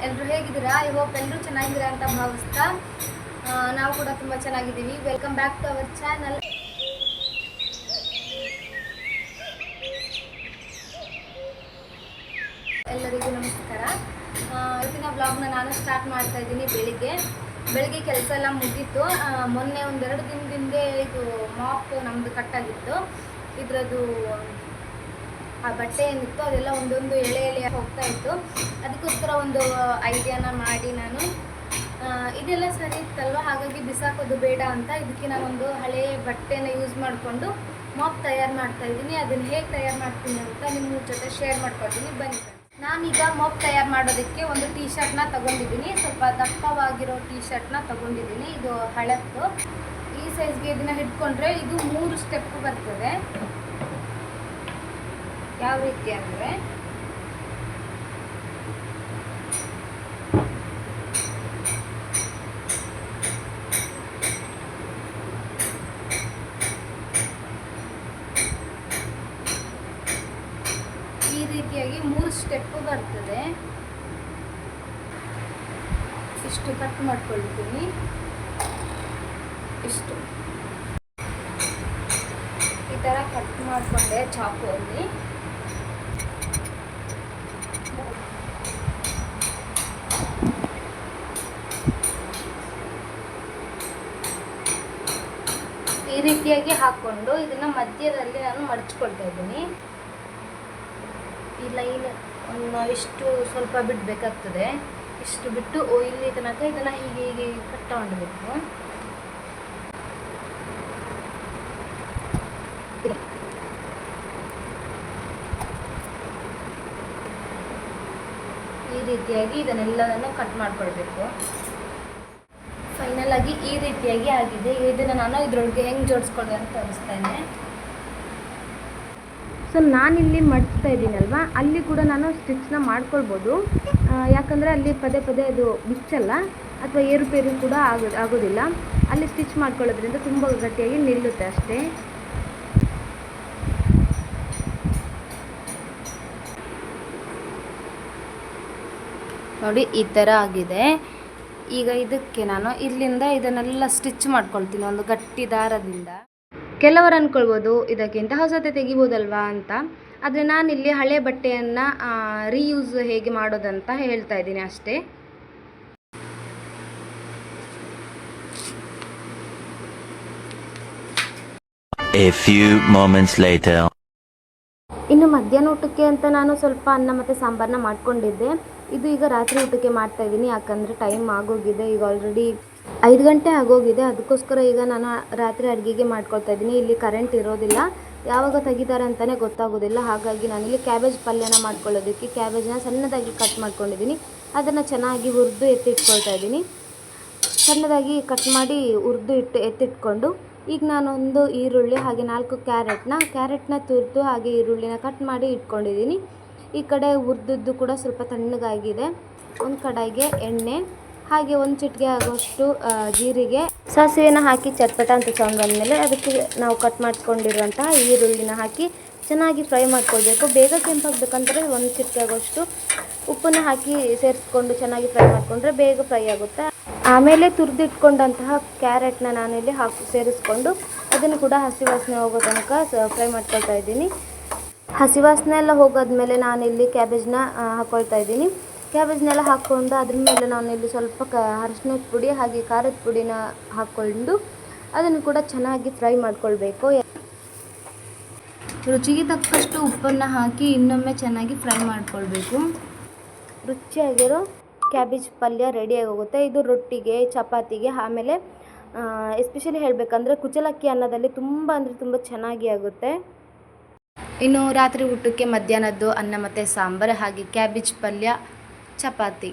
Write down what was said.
ಎಲ್ಲರೂ ಹೇಗಿದ್ದೀರಾ? I hope ಎಲ್ಲರೂ ಚೆನ್ನಾಗಿದ್ದೀರಾ ಅಂತ ಭಾವಿಸ್ತಾ ನಾವು ಕೂಡ ತುಂಬ ಚೆನ್ನಾಗಿದ್ದೀವಿ. Welcome back to our channel. ಎಲ್ಲರಿಗೂ ನಮಸ್ಕಾರ. ಇವತ್ತಿನ ಬ್ಲಾಗ್ನ ನಾನು ಸ್ಟಾರ್ಟ್ ಮಾಡ್ತಾ ಇದ್ದೀನಿ. ಬೆಳಿಗ್ಗೆ ಕೆಲಸ ಎಲ್ಲ ಮುಗೀತು. ಮೊನ್ನೆ ಒಂದೆರಡು ದಿನದಿಂದ ಇದು ಮಾಪ್ ನಮ್ಮದು ಕಟ್ಟಾಗಿತ್ತು. ಇದರದ್ದು ಆ ಬಟ್ಟೆ ಏನಿತ್ತು ಅದೆಲ್ಲ ಒಂದೊಂದು ಎಳೆ ಹೋಗ್ತಾ ಇತ್ತು. ಅದಕ್ಕೋಸ್ಕರ ಒಂದು ಐಡಿಯಾನ ಮಾಡಿ ನಾನು ಇದೆಲ್ಲ ಸರಿ ಇತ್ತಲ್ವ, ಹಾಗಾಗಿ ಬಿಸಾಕೋದು ಬೇಡ ಅಂತ ಇದಕ್ಕೆ ನಾನೊಂದು ಹಳೆಯ ಬಟ್ಟೆನ ಯೂಸ್ ಮಾಡಿಕೊಂಡು ಮಾಪ್ ತಯಾರು ಮಾಡ್ತಾ ಇದ್ದೀನಿ. ಅದನ್ನು ಹೇಗೆ ತಯಾರು ಮಾಡ್ತೀನಿ ಅಂತ ನಿಮ್ಮ ಜೊತೆ ಶೇರ್ ಮಾಡ್ಕೊಳ್ತೀನಿ, ಬನ್ನಿ. ನಾನೀಗ ಮಾಪ್ ತಯಾರು ಮಾಡೋದಕ್ಕೆ ಒಂದು ಟೀ ಶರ್ಟ್ನ ತೊಗೊಂಡಿದ್ದೀನಿ. ಸ್ವಲ್ಪ ದಪ್ಪವಾಗಿರೋ ಟೀ ಶರ್ಟ್ನ ತೊಗೊಂಡಿದ್ದೀನಿ. ಇದು ಹಳತ್ತು. ಈ ಸೈಜ್ಗೆ ಇದನ್ನು ಹಿಡ್ಕೊಂಡ್ರೆ ಇದು 3 ಸ್ಟೆಪ್ ಬರ್ತದೆ. ಯಾವ ರೀತಿ ಅಂದರೆ ಈ ರೀತಿಯಾಗಿ 3 ಸ್ಟೆಪ್ ಬರ್ತದೆ. ಇಷ್ಟು ಕಟ್ ಮಾಡ್ಕೊಳ್ತೀನಿ. ಇಷ್ಟು ಈ ಥರ ಕಟ್ ಮಾಡಿಕೊಂಡೆ ಚಾಕುವಲ್ಲಿ. ಈ ರೀತಿಯಾಗಿ ಹಾಕ್ಕೊಂಡು ಇದನ್ನು ಮಧ್ಯದಲ್ಲಿ ನಾನು ಮಡಚ್ಕೊಳ್ತಾ ಇದ್ದೀನಿ. ಈ ಲೈನ್ ಇಷ್ಟು ಸ್ವಲ್ಪ ಬಿಡಬೇಕಾಗ್ತದೆ. ಇಷ್ಟು ಬಿಟ್ಟು ಇಲ್ಲಿ ತನಕ ಇದನ್ನು ಹೀಗೆ ಹೀಗೆ ಕಟ್ ಮಾಡಬೇಕು. ಈ ರೀತಿಯಾಗಿ ಇದನ್ನೆಲ್ಲದನ್ನು ಕಟ್ ಮಾಡ್ಕೊಳ್ಬೇಕು. ಫೈನಲ್ ಆಗಿ ಈ ರೀತಿಯಾಗಿ ಆಗಿದೆ. ಇದನ್ನು ನಾನು ಇದರೊಳಗೆ ಹೆಂಗೆ ಜೋಡಿಸ್ಕೊಳ್ಳಿ ಅಂತ ತೋರಿಸ್ತೇನೆ. ಸೊ ನಾನಿಲ್ಲಿ ಮಡ್ತಾ ಇದ್ದೀನಲ್ವ, ಅಲ್ಲಿ ಕೂಡ ನಾನು ಸ್ಟಿಚ್ನ ಮಾಡ್ಕೊಳ್ಬೋದು. ಯಾಕಂದರೆ ಅಲ್ಲಿ ಪದೇ ಪದೇ ಅದು ಬಿಚ್ಚಲ್ಲ ಅಥವಾ ಏರುಪೇರು ಕೂಡ ಆಗೋದಿಲ್ಲ. ಅಲ್ಲಿ ಸ್ಟಿಚ್ ಮಾಡ್ಕೊಳ್ಳೋದ್ರಿಂದ ತುಂಬ ಗಟ್ಟಿಯಾಗಿ ನಿಲ್ಲುತ್ತೆ ಅಷ್ಟೇ. ನೋಡಿ ಈ ಥರ ಆಗಿದೆ. ಈಗ ಇದಕ್ಕೆ ನಾನು ಇಲ್ಲಿಂದ ಇದನ್ನೆಲ್ಲ ಸ್ಟಿಚ್ ಮಾಡ್ಕೊಳ್ತೀನಿ ಒಂದು ಗಟ್ಟಿ ದಾರದಿಂದ. ಕೆಲವರು ಅಂದ್ಕೊಳ್ಬೋದು ಇದಕ್ಕಿಂತ ಹೊಸತೆ ತೆಗಿಬೋದಲ್ವಾ ಅಂತ. ಆದರೆ ನಾನಿಲ್ಲಿ ಹಳೆ ಬಟ್ಟೆಯನ್ನು ರೀಯೂಸ್ ಹೇಗೆ ಮಾಡೋದಂತ ಹೇಳ್ತಾ ಇದ್ದೀನಿ ಅಷ್ಟೇ. A few moments later. ಇನ್ನು ಮಧ್ಯಾಹ್ನ ಊಟಕ್ಕೆ ಅಂತ ನಾನು ಸ್ವಲ್ಪ ಅನ್ನ ಮತ್ತು ಸಾಂಬಾರನ್ನ ಮಾಡ್ಕೊಂಡಿದ್ದೆ. ಇದು ಈಗ ರಾತ್ರಿ ಊಟಕ್ಕೆ ಮಾಡ್ತಾ ಇದ್ದೀನಿ. ಯಾಕಂದರೆ ಟೈಮ್ ಆಗೋಗಿದೆ. ಈಗ ಆಲ್ರೆಡಿ 5 ಗಂಟೆ ಆಗೋಗಿದೆ. ಅದಕ್ಕೋಸ್ಕರ ಈಗ ನಾನು ರಾತ್ರಿ ಅಡುಗೆಗೆ ಮಾಡ್ಕೊಳ್ತಾ ಇದ್ದೀನಿ. ಇಲ್ಲಿ ಕರೆಂಟ್ ಇರೋದಿಲ್ಲ, ಯಾವಾಗ ತೆಗಿತಾರೆ ಅಂತಲೇ ಗೊತ್ತಾಗೋದಿಲ್ಲ. ಹಾಗಾಗಿ ನಾನಿಲ್ಲಿ ಕ್ಯಾಬೇಜ್ ಪಲ್ಯನ ಮಾಡ್ಕೊಳ್ಳೋದಕ್ಕೆ ಕ್ಯಾಬೇಜ್ನ ಸಣ್ಣದಾಗಿ ಕಟ್ ಮಾಡ್ಕೊಂಡಿದ್ದೀನಿ. ಅದನ್ನು ಚೆನ್ನಾಗಿ ಹುರಿದು ಎತ್ತಿಟ್ಕೊಳ್ತಾ ಇದ್ದೀನಿ. ಸಣ್ಣದಾಗಿ ಕಟ್ ಮಾಡಿ ಹುರಿದು ಎತ್ತಿಟ್ಕೊಂಡು ಈಗ ನಾನೊಂದು ಈರುಳ್ಳಿ ಹಾಗೆ 4 ಕ್ಯಾರೆಟ್ನ ತುರಿದು ಹಾಗೆ ಈರುಳ್ಳಿನ ಕಟ್ ಮಾಡಿ ಇಟ್ಕೊಂಡಿದ್ದೀನಿ. ಈ ಕಡೆ ಹುರಿದದ್ದು ಕೂಡ ಸ್ವಲ್ಪ ತಣ್ಣಗಾಗಿದೆ. ಒಂದು ಕಡಾಯಿಗೆ ಎಣ್ಣೆ ಹಾಗೆ 1 ಚಿಟಿಕೆ ಆಗೋಷ್ಟು ಜೀರಿಗೆ, ಸಾಸಿವೆನ ಹಾಕಿ ಚಟ್ಪಟ ಅಂತ ಸೌಂಡ್ ಬಂದಮೇಲೆ ಅದಕ್ಕೆ ನಾವು ಕಟ್ ಮಾಡ್ಕೊಂಡಿರುವಂತಹ ಈರುಳ್ಳಿನ ಹಾಕಿ ಚೆನ್ನಾಗಿ ಫ್ರೈ ಮಾಡ್ಕೊಳ್ಬೇಕು. ಬೇಗ ಕೆಂಪಾಗಬೇಕಂದ್ರೆ 1 ಚಿಟಿಕೆ ಆಗೋಷ್ಟು ಉಪ್ಪನ್ನು ಹಾಕಿ ಸೇರಿಸ್ಕೊಂಡು ಚೆನ್ನಾಗಿ ಫ್ರೈ ಮಾಡಿಕೊಂಡ್ರೆ ಬೇಗ ಫ್ರೈ ಆಗುತ್ತೆ. ಆಮೇಲೆ ತುರಿದಿಟ್ಕೊಂಡಂತಹ ಕ್ಯಾರೆಟ್ನ ನಾನಿಲ್ಲಿ ಸೇರಿಸ್ಕೊಂಡು ಅದನ್ನು ಕೂಡ ಹಸಿ ವಾಸನೆ ಹೋಗೋ ತನಕ ಫ್ರೈ ಮಾಡ್ಕೊಳ್ತಾ ಇದ್ದೀನಿ. ಹಸಿ ವಾಸನೆ ಎಲ್ಲ ಹೋಗೋದ್ಮೇಲೆ ನಾನಿಲ್ಲಿ ಕ್ಯಾಬೇಜ್ನ ಹಾಕ್ಕೊಳ್ತಾ ಇದ್ದೀನಿ. ಕ್ಯಾಬೇಜ್ನೆಲ್ಲ ಹಾಕ್ಕೊಂಡು ಅದ್ರ ಮೇಲೆ ನಾನಿಲ್ಲಿ ಸ್ವಲ್ಪ ಅರಿಶಿನದ ಪುಡಿ ಹಾಗೆ ಖಾರದ ಪುಡಿನ ಹಾಕ್ಕೊಂಡು ಅದನ್ನು ಕೂಡ ಚೆನ್ನಾಗಿ ಫ್ರೈ ಮಾಡ್ಕೊಳ್ಬೇಕು. ರುಚಿಗೆ ತಕ್ಕಷ್ಟು ಉಪ್ಪನ್ನು ಹಾಕಿ ಇನ್ನೊಮ್ಮೆ ಚೆನ್ನಾಗಿ ಫ್ರೈ ಮಾಡ್ಕೊಳ್ಬೇಕು. ರುಚಿಯಾಗಿರೋ ಕ್ಯಾಬೇಜ್ ಪಲ್ಯ ರೆಡಿಯಾಗಿ ಹೋಗುತ್ತೆ. ಇದು ರೊಟ್ಟಿಗೆ, ಚಪಾತಿಗೆ, ಆಮೇಲೆ ಎಸ್ಪೆಷಲಿ ಹೇಳಬೇಕಂದ್ರೆ ಕುಚಲಕ್ಕಿ ಅನ್ನದಲ್ಲಿ ತುಂಬ ಅಂದರೆ ತುಂಬ ಚೆನ್ನಾಗಿ ಆಗುತ್ತೆ. ಇನ್ನು ರಾತ್ರಿ ಊಟಕ್ಕೆ ಮಧ್ಯಾಹ್ನದ್ದು ಅನ್ನ ಮತ್ತು ಸಾಂಬಾರು ಹಾಗೆ ಕ್ಯಾಬೇಜ್ ಪಲ್ಯ, ಚಪಾತಿ.